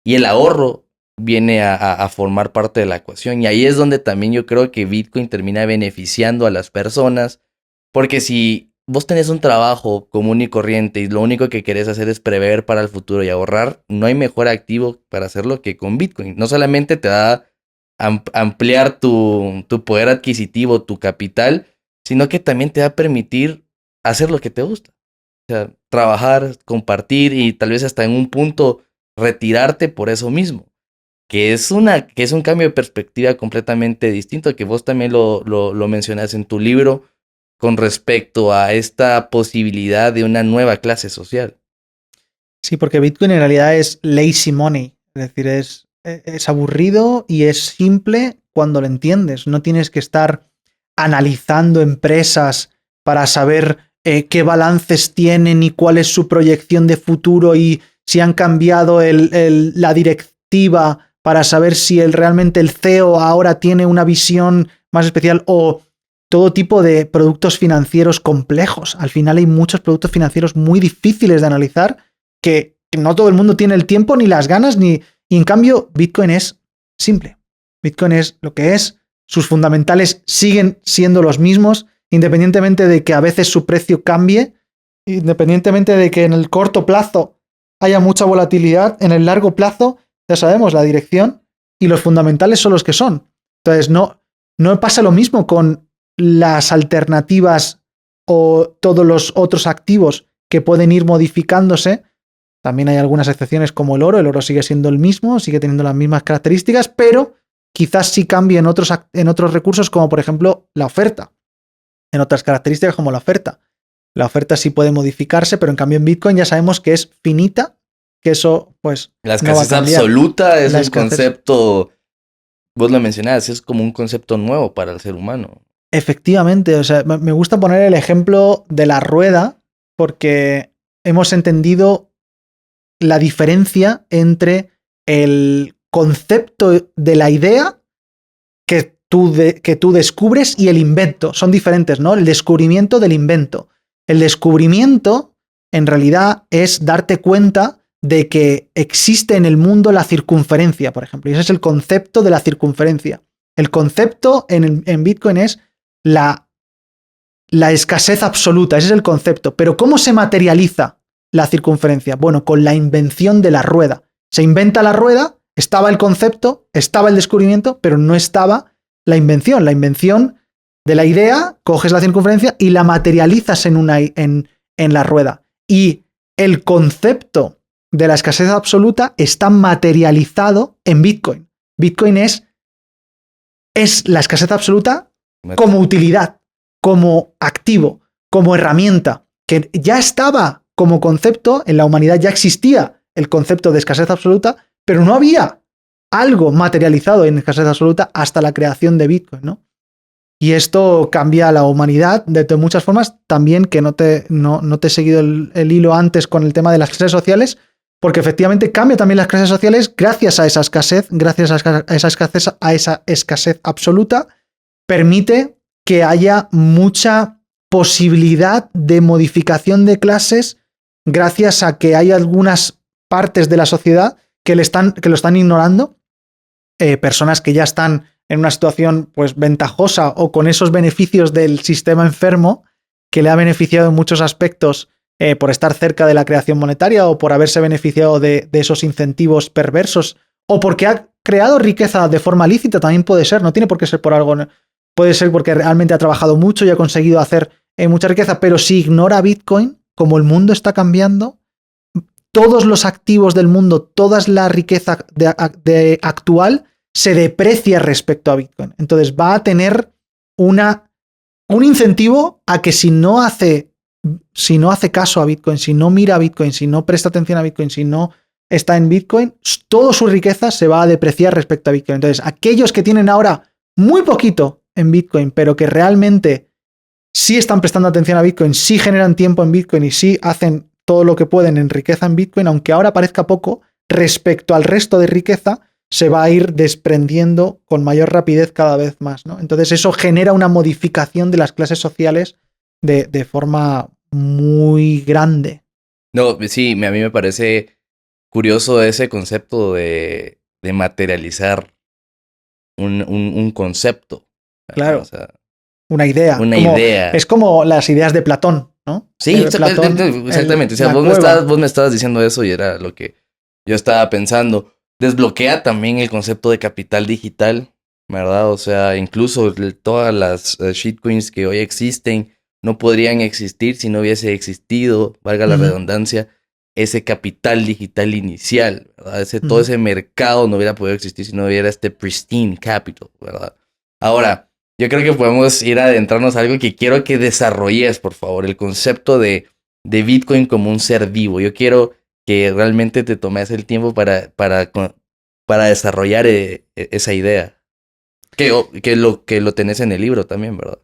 Y el ahorro viene a formar parte de la ecuación. Y ahí es donde también yo creo que Bitcoin termina beneficiando a las personas, porque si vos tenés un trabajo común y corriente y lo único que querés hacer es prever para el futuro y ahorrar, no hay mejor activo para hacerlo que con Bitcoin. No solamente te da ampliar tu poder adquisitivo, tu capital, sino que también te va a permitir hacer lo que te gusta. O sea, trabajar, compartir y tal vez hasta en un punto retirarte por eso mismo. Que es un cambio de perspectiva completamente distinto, que vos también lo mencionas en tu libro con respecto a esta posibilidad de una nueva clase social. Sí, porque Bitcoin en realidad es lazy money, es decir, es aburrido y es simple cuando lo entiendes. No tienes que estar analizando empresas para saber qué balances tienen y cuál es su proyección de futuro y si han cambiado la directiva para saber si realmente el CEO ahora tiene una visión más especial o todo tipo de productos financieros complejos. Al final hay muchos productos financieros muy difíciles de analizar que no todo el mundo tiene el tiempo ni las ganas y en cambio Bitcoin es simple. Bitcoin es lo que es, sus fundamentales siguen siendo los mismos, independientemente de que a veces su precio cambie, independientemente de que en el corto plazo haya mucha volatilidad, en el largo plazo ya sabemos la dirección y los fundamentales son los que son. Entonces no pasa lo mismo con las alternativas o todos los otros activos que pueden ir modificándose. También hay algunas excepciones como el oro sigue siendo el mismo, sigue teniendo las mismas características, pero quizás sí cambie en otros recursos como por ejemplo la oferta, en otras características como la oferta. La oferta sí puede modificarse, pero en cambio en Bitcoin ya sabemos que es finita, que eso pues La no va a escasez cambiar. absoluta es La un escasez. concepto, vos lo mencionabas, es como un concepto nuevo para el ser humano. Efectivamente, o sea, me gusta poner el ejemplo de la rueda porque hemos entendido la diferencia entre el concepto de la idea que tú descubres y el invento. Son diferentes, ¿no? El descubrimiento del invento. El descubrimiento, en realidad, es darte cuenta de que existe en el mundo la circunferencia, por ejemplo. Y ese es el concepto de la circunferencia. El concepto en Bitcoin es la escasez absoluta. Ese es el concepto. Pero ¿cómo se materializa la circunferencia? Bueno, con la invención de la rueda. Se inventa la rueda, estaba el concepto, estaba el descubrimiento, pero no estaba la invención. La invención de la idea, coges la circunferencia y la materializas en la rueda. Y el concepto de la escasez absoluta está materializado en Bitcoin. Bitcoin es la escasez absoluta como utilidad, como activo, como herramienta, que ya estaba como concepto, en la humanidad ya existía el concepto de escasez absoluta, pero no había algo materializado en escasez absoluta hasta la creación de Bitcoin, ¿no? Y esto cambia a la humanidad de muchas formas. También que no te he seguido el hilo antes con el tema de las clases sociales, porque efectivamente cambia también las clases sociales gracias a esa escasez, gracias a esa escasez absoluta, permite que haya mucha posibilidad de modificación de clases gracias a que hay algunas partes de la sociedad que lo están ignorando, personas que ya están en una situación pues ventajosa o con esos beneficios del sistema enfermo que le ha beneficiado en muchos aspectos por estar cerca de la creación monetaria o por haberse beneficiado de esos incentivos perversos o porque ha creado riqueza de forma lícita, también puede ser, no tiene por qué ser por algo, puede ser porque realmente ha trabajado mucho y ha conseguido hacer mucha riqueza, pero si ignora Bitcoin, como el mundo está cambiando, todos los activos del mundo, toda la riqueza actual se deprecia respecto a Bitcoin. Entonces va a tener un incentivo a que si no hace caso a Bitcoin, si no mira a Bitcoin, si no presta atención a Bitcoin, si no está en Bitcoin, toda su riqueza se va a depreciar respecto a Bitcoin. Entonces, aquellos que tienen ahora muy poquito en Bitcoin, pero que realmente sí están prestando atención a Bitcoin, sí generan tiempo en Bitcoin y sí hacen todo lo que pueden en riqueza en Bitcoin, aunque ahora parezca poco, respecto al resto de riqueza, se va a ir desprendiendo con mayor rapidez cada vez más, ¿no? Entonces eso genera una modificación de las clases sociales de forma muy grande. No, sí, a mí me parece curioso ese concepto de materializar un concepto. Claro. O sea, una idea. Una idea. Es como las ideas de Platón, ¿no? Sí, Platón, exactamente. O sea, vos me estabas diciendo eso y era lo que yo estaba pensando. Desbloquea también el concepto de capital digital, ¿verdad? O sea, incluso todas las shitcoins que hoy existen no podrían existir si no hubiese existido, valga la redundancia, ese capital digital inicial, ¿verdad? Todo ese mercado no hubiera podido existir si no hubiera este pristine capital, ¿verdad? Ahora, yo creo que podemos ir a adentrarnos a algo que quiero que desarrolles, por favor, el concepto de Bitcoin como un ser vivo. Yo quiero que realmente te tomes el tiempo para desarrollar esa idea. Que lo tenés en el libro también, ¿verdad?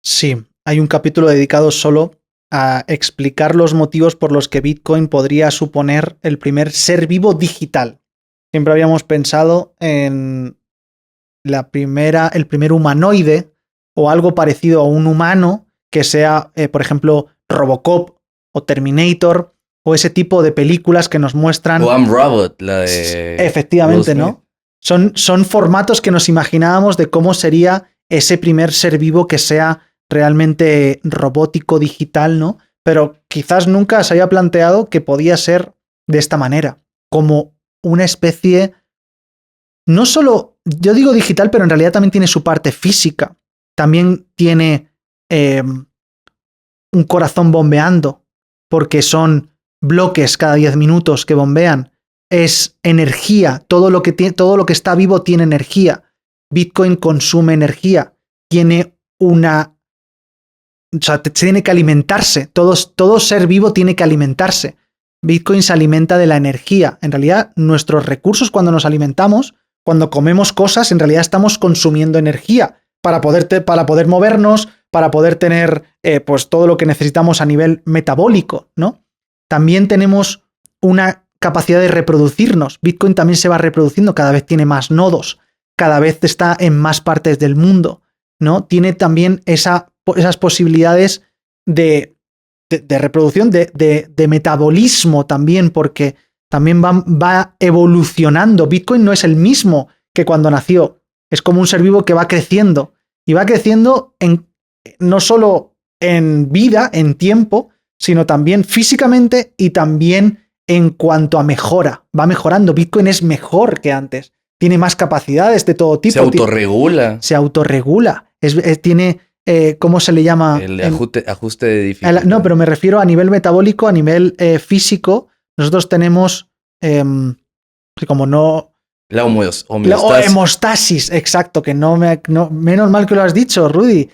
Sí, hay un capítulo dedicado solo a explicar los motivos por los que Bitcoin podría suponer el primer ser vivo digital. Siempre habíamos pensado en el primer humanoide o algo parecido a un humano que sea, por ejemplo, Robocop o Terminator o ese tipo de películas que nos muestran... O I'm Robot, la de... Efectivamente, ¿no? Son formatos que nos imaginábamos de cómo sería ese primer ser vivo que sea realmente robótico, digital, ¿no? Pero quizás nunca se haya planteado que podía ser de esta manera, como una especie, no solo, yo digo digital, pero en realidad también tiene su parte física, también tiene un corazón bombeando, porque son bloques cada 10 minutos que bombean, es energía, todo lo que está vivo tiene energía. Bitcoin consume energía, tiene tiene que alimentarse, todo ser vivo tiene que alimentarse. Bitcoin se alimenta de la energía. En realidad, nuestros recursos cuando nos alimentamos, cuando comemos cosas, en realidad estamos consumiendo energía para poder movernos, para poder tener pues todo lo que necesitamos a nivel metabólico, ¿no? También tenemos una capacidad de reproducirnos. Bitcoin también se va reproduciendo, cada vez tiene más nodos, cada vez está en más partes del mundo, ¿no? Tiene también esas posibilidades de reproducción, de metabolismo también, porque también va evolucionando. Bitcoin no es el mismo que cuando nació, es como un ser vivo que va creciendo, y va creciendo no solo en vida, en tiempo, sino también físicamente y también en cuanto a mejora. Va mejorando. Bitcoin es mejor que antes. Tiene más capacidades de todo tipo. Se autorregula. Tiene, ¿cómo se le llama? El ajuste de dificultad. No, pero me refiero a nivel metabólico, a nivel físico. Nosotros tenemos, como no... La homeostasis. La hemostasis, exacto, que menos mal que lo has dicho, Rudy.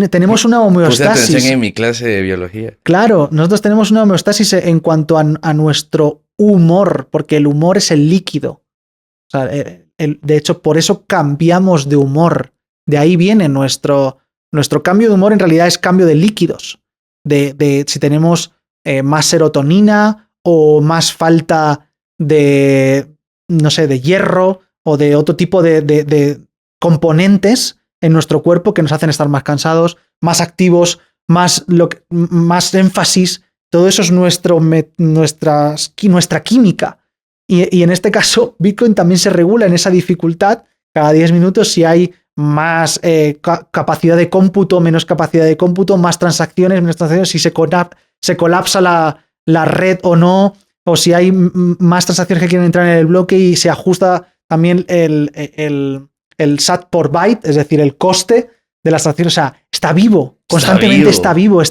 Tenemos una homeostasis. Puse atención en mi clase de biología. Claro, nosotros tenemos una homeostasis en cuanto a nuestro humor, porque el humor es el líquido. O sea, de hecho, por eso cambiamos de humor. De ahí viene nuestro cambio de humor, en realidad es cambio de líquidos. De si tenemos más serotonina o más falta de, no sé, de hierro o de otro tipo de componentes en nuestro cuerpo que nos hacen estar más cansados, más activos, más énfasis. Todo eso es nuestra química. Y en este caso, Bitcoin también se regula en esa dificultad. Cada 10 minutos, si hay más capacidad de cómputo, menos capacidad de cómputo, más transacciones, menos transacciones, si se colapsa la red o no, o si hay más transacciones que quieren entrar en el bloque y se ajusta también el SAT por byte, es decir, el coste de las transacciones. O sea, está vivo, constantemente está vivo,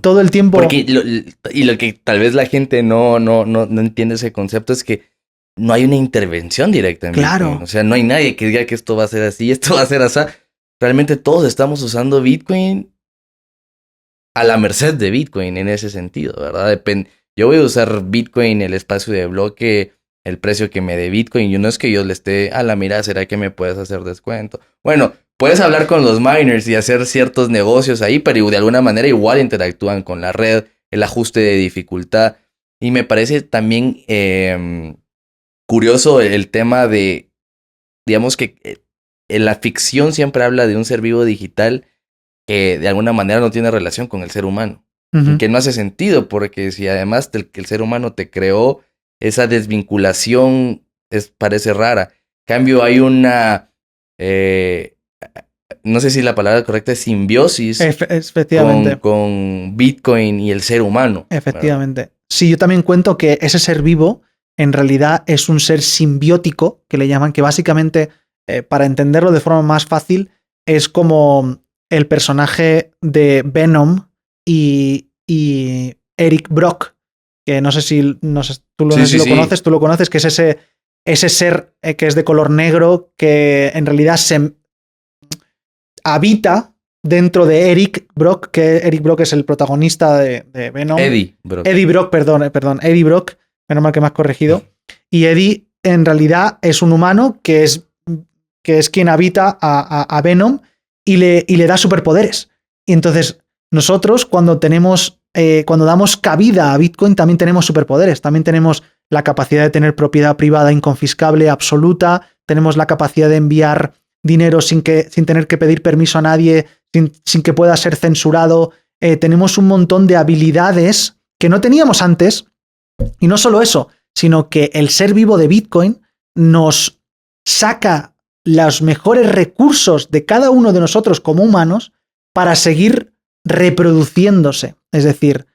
todo el tiempo. Y lo que tal vez la gente no entiende ese concepto es que no hay una intervención directa en Bitcoin. O sea, no hay nadie que diga que esto va a ser así, esto va a ser así. Realmente todos estamos usando Bitcoin a la merced de Bitcoin en ese sentido, ¿verdad? Yo voy a usar Bitcoin, el espacio de bloque, el precio que me dé Bitcoin. Y no es que yo le esté, mira, ¿será que me puedes hacer descuento? Bueno, puedes hablar con los miners y hacer ciertos negocios ahí, pero de alguna manera igual interactúan con la red, el ajuste de dificultad. Y me parece también curioso el tema de, digamos que la ficción siempre habla de un ser vivo digital que de alguna manera no tiene relación con el ser humano. Uh-huh. Que no hace sentido, porque si además que el ser humano te creó, esa desvinculación parece rara. En cambio, hay una, no sé si la palabra correcta es simbiosis efectivamente. Con Bitcoin y el ser humano. Efectivamente. ¿Verdad? Sí, yo también cuento que ese ser vivo en realidad es un ser simbiótico, que le llaman, que básicamente, para entenderlo de forma más fácil, es como el personaje de Venom y Eric Brock, que no sé si, no sé, tú lo, Sí, no sé si sí, lo sí. conoces, tú lo conoces, que es ese ser que es de color negro, que en realidad se habita dentro de Eric Brock, que Eric Brock es el protagonista de Venom. Eddie, bro. Eddie Brock, perdón, Eddie Brock, menos mal que me has corregido. Y Eddie en realidad es un humano que es quien habita a Venom y le da superpoderes. Y entonces nosotros cuando damos cabida a Bitcoin también tenemos superpoderes, también tenemos la capacidad de tener propiedad privada inconfiscable absoluta, tenemos la capacidad de enviar dinero sin tener que pedir permiso a nadie, sin que pueda ser censurado. Tenemos un montón de habilidades que no teníamos antes. Y no solo eso, sino que el ser vivo de Bitcoin nos saca los mejores recursos de cada uno de nosotros como humanos para seguir reproduciéndose. Es decir,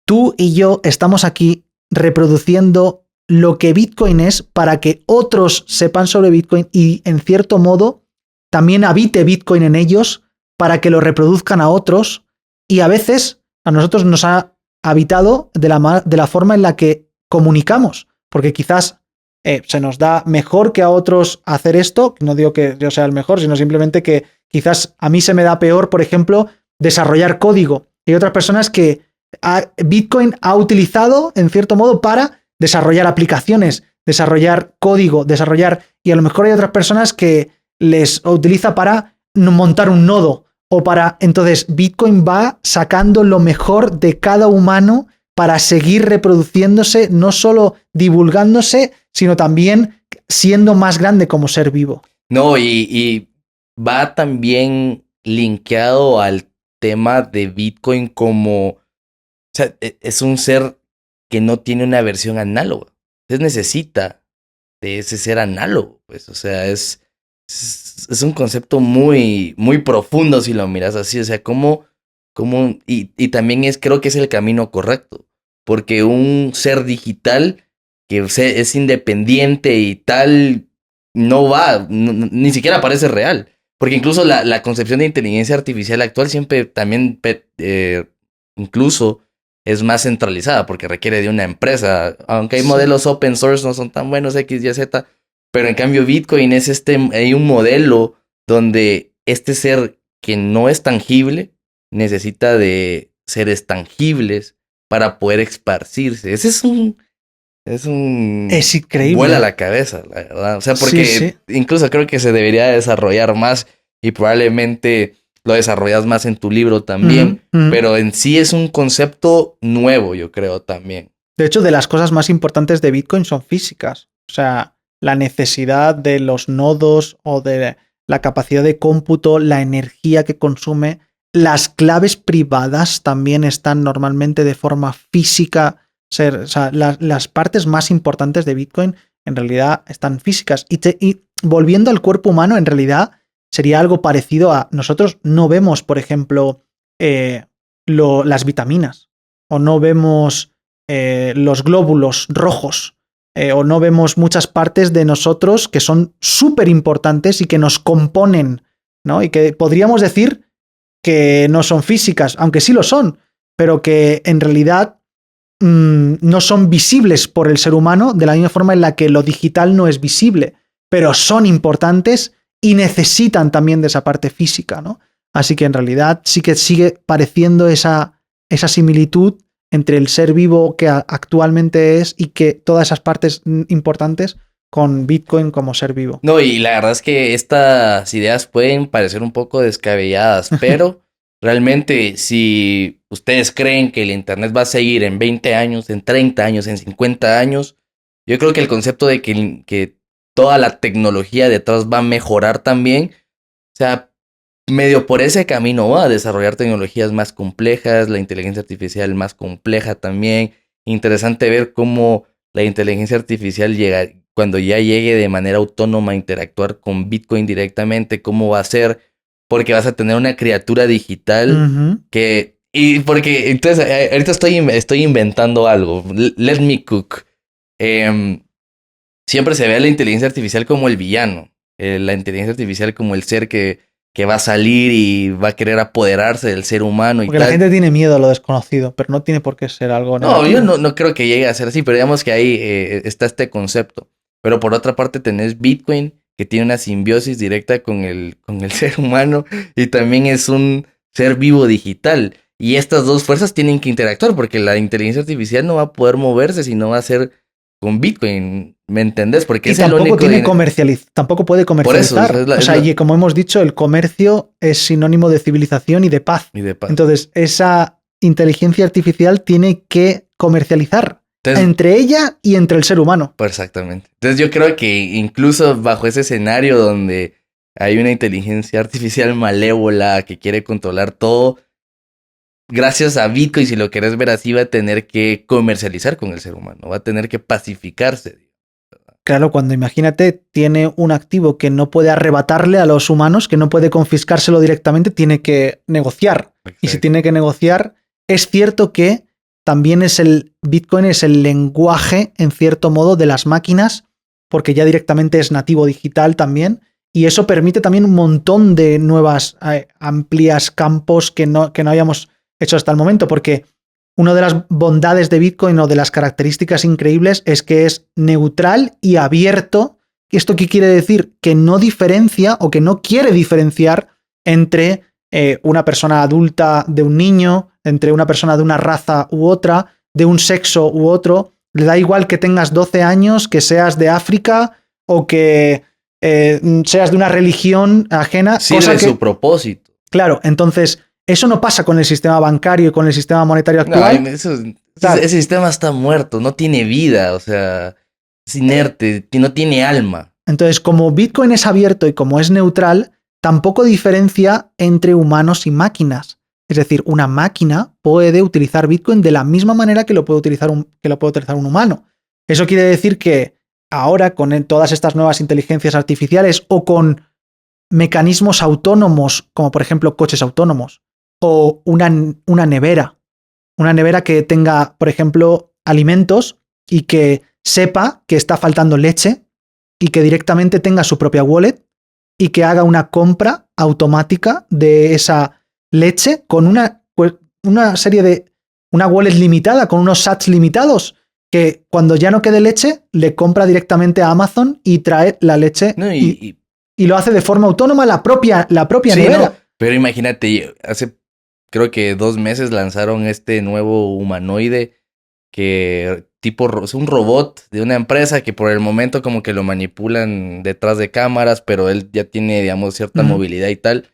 tú y yo estamos aquí reproduciendo lo que Bitcoin es para que otros sepan sobre Bitcoin y, en cierto modo, también habite Bitcoin en ellos para que lo reproduzcan a otros. Y a veces a nosotros nos ha habitado de la forma en la que comunicamos, porque quizás se nos da mejor que a otros hacer esto. No digo que yo sea el mejor, sino simplemente que quizás a mí se me da peor, por ejemplo, desarrollar código. Y hay otras personas que Bitcoin ha utilizado, en cierto modo, para desarrollar aplicaciones, desarrollar código, y a lo mejor hay otras personas que les utiliza para montar un nodo o para... Entonces, Bitcoin va sacando lo mejor de cada humano para seguir reproduciéndose, no solo divulgándose, sino también siendo más grande como ser vivo. No, y va también linkeado al tema de Bitcoin como, o sea, es un ser que no tiene una versión análoga. Entonces necesita de ese ser análogo, pues, o sea, es un concepto muy, muy profundo si lo miras así, o sea, y también creo que es el camino correcto, porque un ser digital que es independiente y tal, no va, ni siquiera parece real, porque incluso la concepción de inteligencia artificial actual siempre también, incluso es más centralizada porque requiere de una empresa, aunque hay modelos open source, no son tan buenos X, Y, Z, pero en cambio Bitcoin hay un modelo donde este ser que no es tangible necesita de seres tangibles para poder esparcirse. Es increíble. Vuela la cabeza, la verdad. O sea, porque sí. incluso creo que se debería desarrollar más y probablemente lo desarrollas más en tu libro también, pero en sí es un concepto nuevo, yo creo también. De hecho, de las cosas más importantes de Bitcoin son físicas. O sea, la necesidad de los nodos o de la capacidad de cómputo, la energía que consume, las claves privadas también están normalmente de forma física. O sea, las partes más importantes de Bitcoin en realidad están físicas. Y volviendo al cuerpo humano, en realidad sería algo parecido a... Nosotros no vemos, por ejemplo, las vitaminas o no vemos los glóbulos rojos o no vemos muchas partes de nosotros que son súper importantes y que nos componen, ¿no? Y que podríamos decir que no son físicas, aunque sí lo son, pero que en realidad no son visibles por el ser humano de la misma forma en la que lo digital no es visible, pero son importantes y necesitan también de esa parte física, ¿no? Así que en realidad sí que sigue pareciendo esa similitud entre el ser vivo que actualmente es y que todas esas partes importantes con Bitcoin como ser vivo. No, y la verdad es que estas ideas pueden parecer un poco descabelladas, pero realmente si ustedes creen que el Internet va a seguir en 20 años, en 30 años, en 50 años, yo creo que el concepto de que toda la tecnología detrás va a mejorar también, o sea, medio por ese camino va a desarrollar tecnologías más complejas, la inteligencia artificial más compleja también. Interesante ver cómo la inteligencia artificial llega, cuando ya llegue de manera autónoma a interactuar con Bitcoin directamente, cómo va a ser, porque vas a tener una criatura digital que... Y porque, entonces, ahorita estoy inventando algo. Let me cook. Siempre se ve a la inteligencia artificial como el villano. La inteligencia artificial como el ser que que va a salir y va a querer apoderarse del ser humano y Porque tal. la gente tiene miedo a lo desconocido, pero no tiene por qué ser algo No, negativo. yo no creo que llegue a ser así, pero digamos que ahí está este concepto. Pero por otra parte tenés Bitcoin, que tiene una simbiosis directa con el ser humano y también es un ser vivo digital. Y estas dos fuerzas tienen que interactuar porque la inteligencia artificial no va a poder moverse si no va a ser con Bitcoin, ¿me entendés? Porque Y es el tampoco único tiene dinero. tampoco puede Por eso, comercializar. O sea, y como hemos dicho, el comercio es sinónimo de civilización y de paz. y de paz. Entonces, esa inteligencia artificial tiene que comercializar entre ella y entre el ser humano. Pues exactamente. Entonces yo creo que incluso bajo ese escenario donde hay una inteligencia artificial malévola que quiere controlar todo, gracias a Bitcoin, si lo querés ver así, va a tener que comercializar con el ser humano, va a tener que pacificarse. Claro, cuando imagínate, tiene un activo que no puede arrebatarle a los humanos, que no puede confiscárselo directamente, tiene que negociar. Exacto. Y si tiene que negociar, es cierto que también Bitcoin es el lenguaje, en cierto modo, de las máquinas, porque ya directamente es nativo digital también, y eso permite también un montón de nuevas, amplias campos que no habíamos hecho hasta el momento, porque una de las bondades de Bitcoin o de las características increíbles es que es neutral y abierto. ¿Esto qué quiere decir? Que no diferencia o que no quiere diferenciar entre una persona adulta de un niño, entre una persona de una raza u otra, de un sexo u otro. Le da igual que tengas 12 años, que seas de África o que seas de una religión ajena. Sirve su propósito. Claro, entonces eso no pasa con el sistema bancario y con el sistema monetario actual. No, ese sistema está muerto, no tiene vida, o sea, es inerte, no tiene alma. Entonces, como Bitcoin es abierto y como es neutral, tampoco diferencia entre humanos y máquinas. Es decir, una máquina puede utilizar Bitcoin de la misma manera que lo puede utilizar un humano. Eso quiere decir que ahora, con todas estas nuevas inteligencias artificiales o con mecanismos autónomos, como por ejemplo coches autónomos, o una nevera que tenga, por ejemplo, alimentos y que sepa que está faltando leche y que directamente tenga su propia wallet y que haga una compra automática de esa leche con una wallet limitada, con unos sats limitados, que cuando ya no quede leche, le compra directamente a Amazon y trae la leche y lo hace de forma autónoma la propia sí, nevera. No, pero imagínate, creo que 2 meses lanzaron este nuevo humanoide que es un robot de una empresa que por el momento como que lo manipulan detrás de cámaras, pero él ya tiene, digamos, cierta movilidad y tal.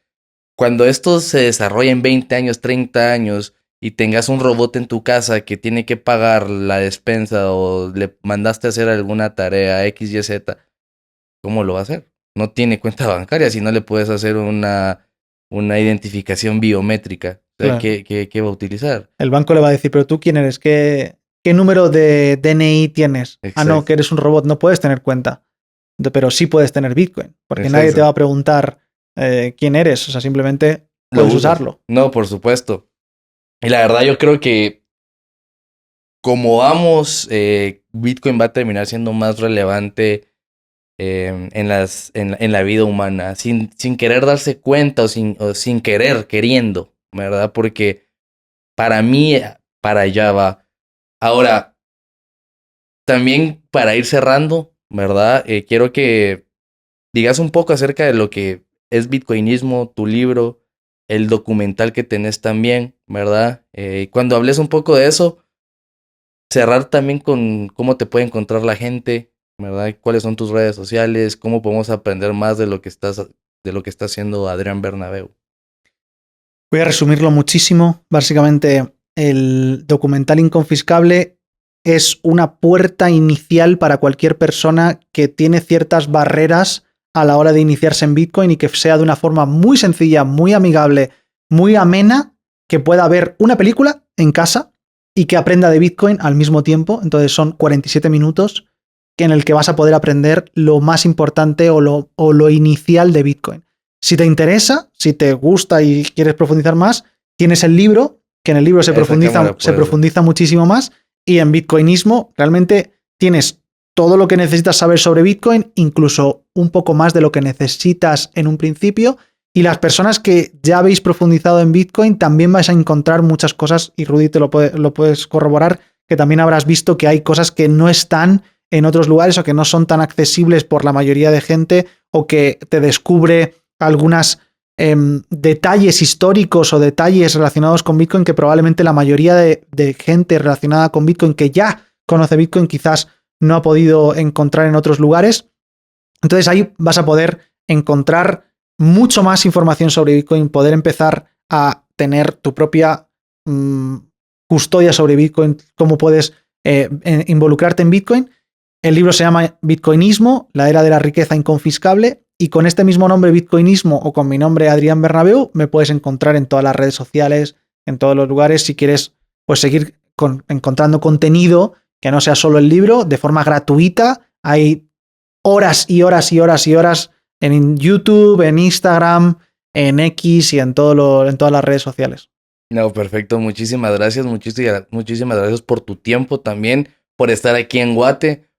Cuando esto se desarrolla en 20 años, 30 años y tengas un robot en tu casa que tiene que pagar la despensa o le mandaste a hacer alguna tarea X, Y, Z, ¿cómo lo va a hacer? No tiene cuenta bancaria, si no le puedes hacer una identificación biométrica. O sea, claro. ¿Qué va a utilizar? El banco le va a decir, pero tú quién eres, ¿qué número de DNI tienes? Exacto. Ah, no, que eres un robot, no puedes tener cuenta. Pero sí puedes tener Bitcoin, porque nadie te va a preguntar quién eres, o sea, simplemente puedes usarlo. No, por supuesto. Y la verdad yo creo que como vamos, Bitcoin va a terminar siendo más relevante en la vida humana, sin querer darse cuenta o sin querer, queriendo, ¿verdad? Porque para mí, para allá va. Ahora, también para ir cerrando, ¿verdad? Quiero que digas un poco acerca de lo que es bitcoinismo, tu libro, el documental que tenés también, ¿verdad? Cuando hables un poco de eso, cerrar también con cómo te puede encontrar la gente, ¿verdad? ¿Cuáles son tus redes sociales? ¿Cómo podemos aprender más de lo que está haciendo Adrián Bernabeu? Voy a resumirlo muchísimo. Básicamente, el documental Inconfiscable es una puerta inicial para cualquier persona que tiene ciertas barreras a la hora de iniciarse en Bitcoin y que sea de una forma muy sencilla, muy amigable, muy amena, que pueda ver una película en casa y que aprenda de Bitcoin al mismo tiempo. Entonces son 47 minutos en el que vas a poder aprender lo más importante o lo inicial de Bitcoin. Si te interesa, si te gusta y quieres profundizar más, tienes el libro, que en el libro se profundiza muchísimo más, y en Bitcoinismo realmente tienes todo lo que necesitas saber sobre Bitcoin, incluso un poco más de lo que necesitas en un principio, Y las personas que ya habéis profundizado en Bitcoin también vais a encontrar muchas cosas, y Rudy te lo puedes corroborar, que también habrás visto que hay cosas que no están en otros lugares o que no son tan accesibles por la mayoría de gente, o que te descubre algunas detalles históricos o detalles relacionados con Bitcoin que probablemente la mayoría de gente relacionada con Bitcoin que ya conoce Bitcoin quizás no ha podido encontrar en otros lugares. Entonces ahí vas a poder encontrar mucho más información sobre Bitcoin, poder empezar a tener tu propia custodia sobre Bitcoin, cómo puedes involucrarte en Bitcoin. El libro se llama Bitcoinismo, la era de la riqueza inconfiscable, y con este mismo nombre, Bitcoinismo, o con mi nombre, Adrián Bernabeu, me puedes encontrar en todas las redes sociales, en todos los lugares, si quieres pues seguir encontrando contenido que no sea solo el libro, de forma gratuita. Hay horas y horas y horas y horas en YouTube, en Instagram, en X y en todas las redes sociales. No, perfecto. Muchísimas gracias. Muchísimas gracias por tu tiempo también, por estar aquí en Guate,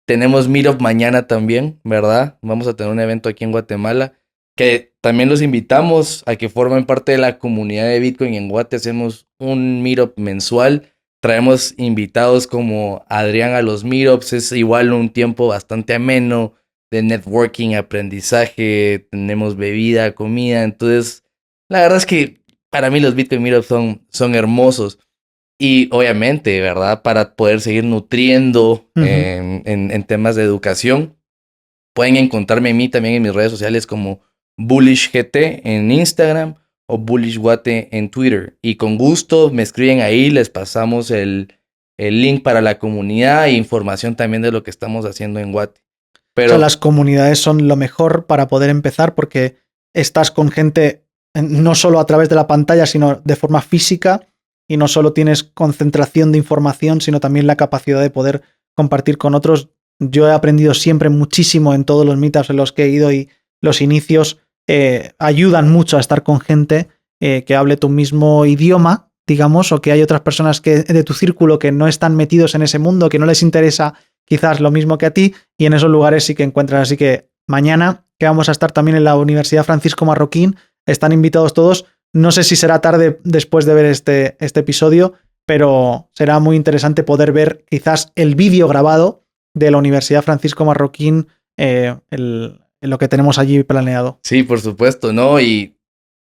tenemos Meetup mañana también, ¿verdad? Vamos a tener un evento aquí en Guatemala, que también los invitamos a que formen parte de la comunidad de Bitcoin en Guate. Hacemos un Meetup mensual. Traemos invitados como Adrián a los Meetups. Es igual un tiempo bastante ameno de networking, aprendizaje. Tenemos bebida, comida. Entonces, la verdad es que para mí los Bitcoin Meetups son hermosos. Y obviamente, ¿verdad? Para poder seguir nutriendo en temas de educación, pueden encontrarme a mí también en mis redes sociales como BullishGT en Instagram o BullishGuate en Twitter. Y con gusto me escriben ahí, les pasamos el link para la comunidad e información también de lo que estamos haciendo en Guate. Pero las comunidades son lo mejor para poder empezar, porque estás con gente no solo a través de la pantalla, sino de forma física, y no solo tienes concentración de información, sino también la capacidad de poder compartir con otros. Yo he aprendido siempre muchísimo en todos los meetups en los que he ido, y los inicios ayudan mucho a estar con gente que hable tu mismo idioma, digamos, o que hay otras personas de tu círculo que no están metidos en ese mundo, que no les interesa quizás lo mismo que a ti, y en esos lugares sí que encuentras. Así que mañana, que vamos a estar también en la Universidad Francisco Marroquín, están invitados todos. No sé si será tarde después de ver este episodio, pero será muy interesante poder ver quizás el vídeo grabado de la Universidad Francisco Marroquín, lo que tenemos allí planeado. Sí, por supuesto, ¿no? Y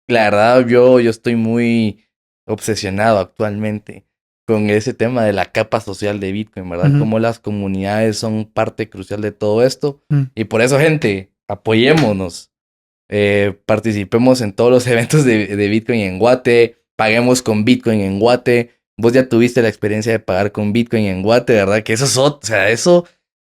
la verdad, yo estoy muy obsesionado actualmente con ese tema de la capa social de Bitcoin, ¿verdad? Cómo las comunidades son parte crucial de todo esto. Y por eso, gente, apoyémonos. Participemos en todos los eventos de Bitcoin en Guate, paguemos con Bitcoin en Guate. Vos ya tuviste la experiencia de pagar con Bitcoin en Guate, ¿verdad? Que eso es o sea, eso,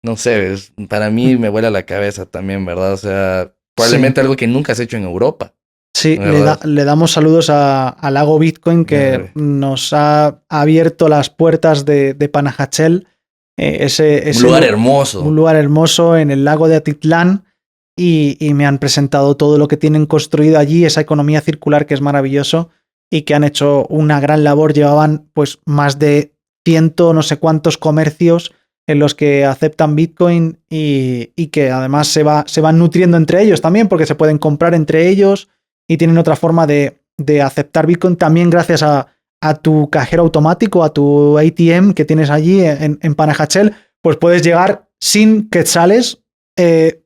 no sé, para mí me vuela la cabeza también, ¿verdad? O sea, probablemente algo que nunca has hecho en Europa. Sí, le damos saludos a Lago Bitcoin, que nos ha abierto las puertas de Panajachel. Un lugar hermoso. Un lugar hermoso en el lago de Atitlán. Y me han presentado todo lo que tienen construido allí, esa economía circular que es maravilloso, y que han hecho una gran labor. Llevaban pues más de 100 no sé cuántos comercios en los que aceptan Bitcoin, y que además se van nutriendo entre ellos también, porque se pueden comprar entre ellos y tienen otra forma de aceptar Bitcoin también gracias a tu cajero automático, a tu ATM que tienes allí en Panajachel. Pues puedes llegar sin quetzales,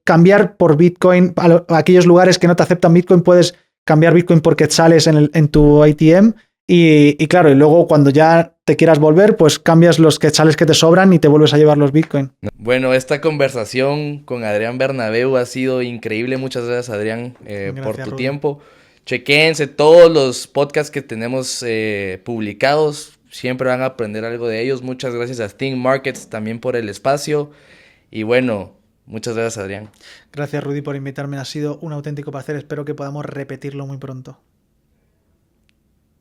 cambiar por Bitcoin a aquellos lugares que no te aceptan Bitcoin. Puedes cambiar Bitcoin por quetzales en tu ATM, y claro, y luego cuando ya te quieras volver, pues cambias los quetzales que te sobran y te vuelves a llevar los Bitcoin. Bueno, esta conversación con Adrián Bernabeu ha sido increíble. Muchas gracias, Adrián, por tu tiempo. Chequéense todos los podcasts que tenemos publicados. Siempre van a aprender algo de ellos. Muchas gracias a Think Markets también por el espacio. Y bueno, muchas gracias, Adrián. Gracias, Rudy, por invitarme. Ha sido un auténtico placer. Espero que podamos repetirlo muy pronto.